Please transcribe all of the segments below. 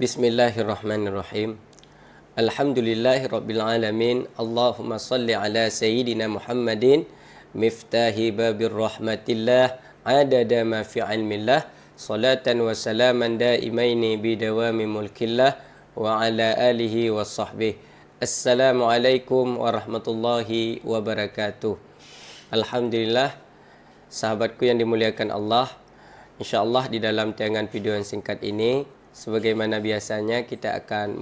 Bismillahirrahmanirrahim. Alhamdulillahirabbil alamin. Allahumma salli ala sayyidina Muhammadin miftahi babir rahmatillah adada ma fi ilmillah salatan wa salaman daimaini bidawami mulkillah wa ala alihi wa sahbihi. Assalamualaikum warahmatullahi wabarakatuh. Alhamdulillah, sahabatku yang dimuliakan Allah, insya-Allah di dalam tayangan video yang singkat ini, sebagaimana biasanya kita akan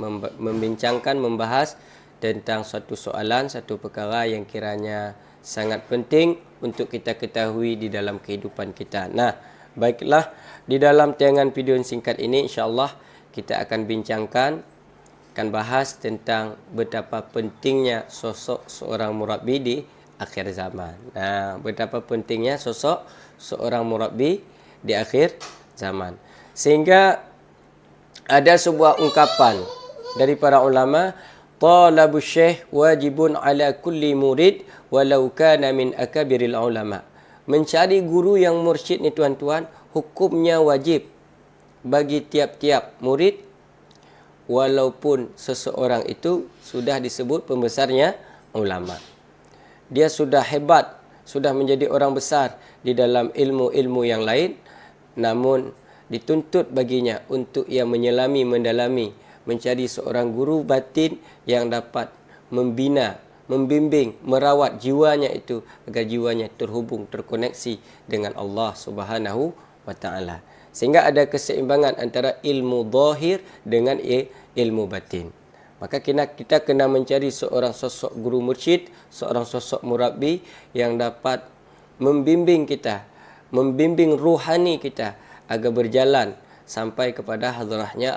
membahas tentang satu soalan, satu perkara yang kiranya sangat penting untuk kita ketahui di dalam kehidupan kita. Nah, baiklah, di dalam tayangan video yang singkat ini insya-Allah kita akan akan bahas tentang betapa pentingnya sosok seorang murabbi di akhir zaman. Nah, betapa pentingnya sosok seorang murabbi di akhir zaman. Sehingga ada sebuah ungkapan dari para ulama, talabus syekh wajibun ala kulli murid walau kana min akabiril ulama. Mencari guru yang mursyid ni tuan-tuan, hukumnya wajib bagi tiap-tiap murid walaupun seseorang itu sudah disebut pembesarnya ulama. Dia sudah hebat, sudah menjadi orang besar di dalam ilmu-ilmu yang lain, namun dituntut baginya untuk ia menyelami, mendalami, mencari seorang guru batin yang dapat membina, membimbing, merawat jiwanya itu agar jiwanya terhubung, terkoneksi dengan Allah Subhanahu wa taala. Sehingga ada keseimbangan antara ilmu zahir dengan ilmu batin. Maka kita kena mencari seorang sosok guru mursyid, seorang sosok murabbi yang dapat membimbing kita, membimbing ruhani kita agar berjalan sampai kepada hadrahnya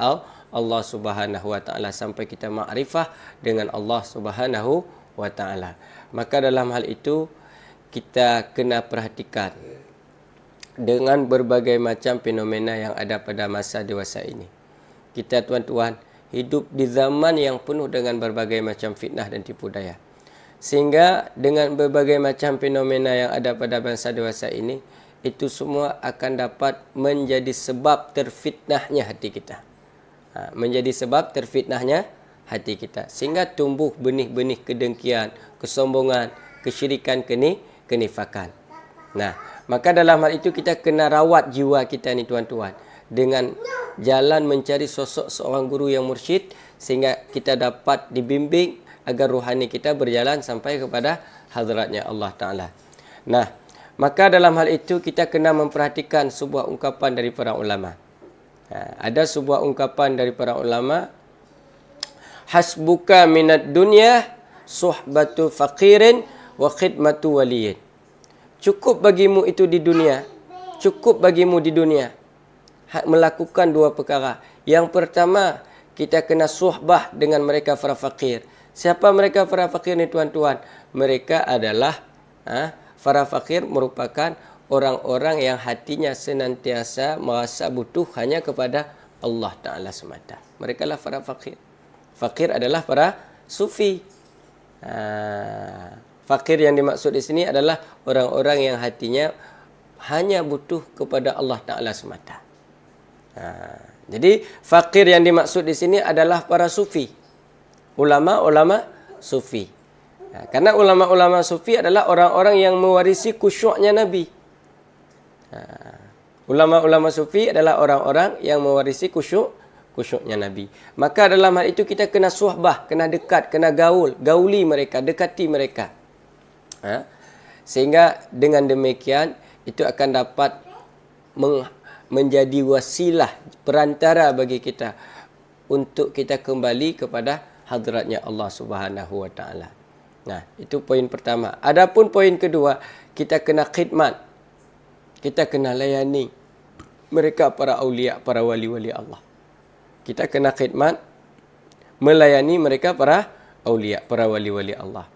Allah Subhanahu wa taala, sampai kita makrifah dengan Allah Subhanahu wa taala. Maka dalam hal itu kita kena perhatikan dengan berbagai macam fenomena yang ada pada masa dewasa ini. Kita tuan-tuan hidup di zaman yang penuh dengan berbagai macam fitnah dan tipu daya. Sehingga dengan berbagai macam fenomena yang ada pada masa dewasa ini, itu semua akan dapat menjadi sebab terfitnahnya hati kita. Menjadi sebab terfitnahnya hati kita. Sehingga tumbuh benih-benih kedengkian, kesombongan, kesyirikan, kenifakan. Nah, maka dalam hal itu kita kena rawat jiwa kita ni tuan-tuan, dengan jalan mencari sosok seorang guru yang mursyid, sehingga kita dapat dibimbing agar rohani kita berjalan sampai kepada hadratnya Allah Ta'ala. Nah, maka dalam hal itu kita kena memperhatikan sebuah ungkapan dari para ulama. Ada sebuah ungkapan dari para ulama, hasbuka minad dunya suhbatu faqirin wa khidmatu waliyin. Cukup bagimu itu di dunia, cukup bagimu di dunia melakukan dua perkara. Yang pertama, kita kena suhbah dengan mereka para fakir. Siapa mereka para fakir ni tuan-tuan? Mereka adalah para fakir merupakan orang-orang yang hatinya senantiasa merasa butuh hanya kepada Allah Ta'ala semata. Mereka lah para fakir. Fakir adalah para sufi. Fakir yang dimaksud di sini adalah orang-orang yang hatinya hanya butuh kepada Allah Ta'ala semata. Jadi fakir yang dimaksud di sini adalah para sufi. Ulama-ulama sufi. Karena ulama-ulama sufi adalah orang-orang yang mewarisi khusyuknya Nabi. Ulama-ulama sufi adalah orang-orang yang mewarisi khusyuknya Nabi. Maka dalam hal itu kita kena suhbah, kena dekat, kena gauli mereka, dekati mereka. Sehingga dengan demikian itu akan dapat menjadi wasilah, perantara bagi kita untuk kita kembali kepada hadratnya Allah Subhanahu wa taala. Nah, itu poin pertama. Adapun poin kedua, kita kena khidmat. Kita kena layani mereka para aulia, para wali-wali Allah. Kita kena khidmat, melayani mereka para aulia, para wali-wali Allah.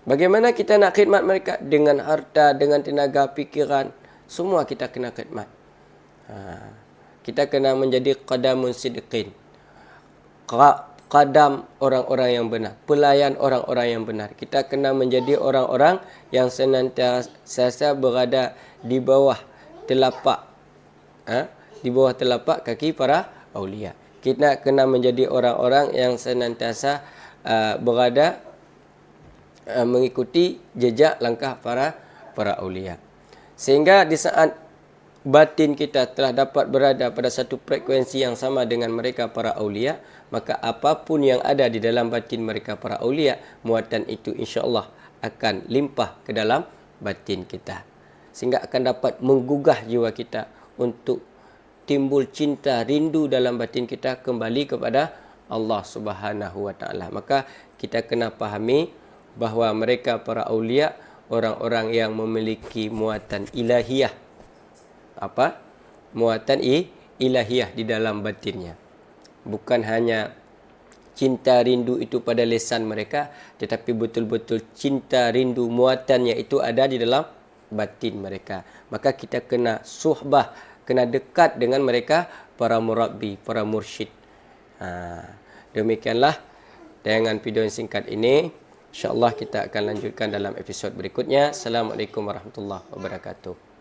Bagaimana kita nak khidmat mereka? Dengan harta, dengan tenaga, pikiran, semua kita kena khidmat. Kita kena menjadi qadamun sidqin. Qadam orang-orang yang benar, pelayan orang-orang yang benar. Kita kena menjadi orang-orang yang senantiasa berada di bawah telapak di bawah telapak kaki para aulia. Kita kena menjadi orang-orang yang senantiasa berada mengikuti jejak langkah para aulia. Sehingga di saat batin kita telah dapat berada pada satu frekuensi yang sama dengan mereka para aulia, maka apapun yang ada di dalam batin mereka para aulia, muatan itu insya-Allah akan limpah ke dalam batin kita. Sehingga akan dapat menggugah jiwa kita untuk timbul cinta, rindu dalam batin kita kembali kepada Allah Subhanahu wa taala. Maka kita kena fahami bahawa mereka para aulia orang-orang yang memiliki muatan ilahiyah. Apa? Muatan ilahiyah di dalam batinnya. Bukan hanya cinta rindu itu pada lisan mereka, tetapi betul-betul cinta rindu muatannya itu ada di dalam batin mereka. Maka kita kena suhbah, kena dekat dengan mereka para murabbi, para mursyid. Demikianlah tayangan video yang singkat ini. InsyaAllah kita akan lanjutkan dalam episod berikutnya. Assalamualaikum warahmatullahi wabarakatuh.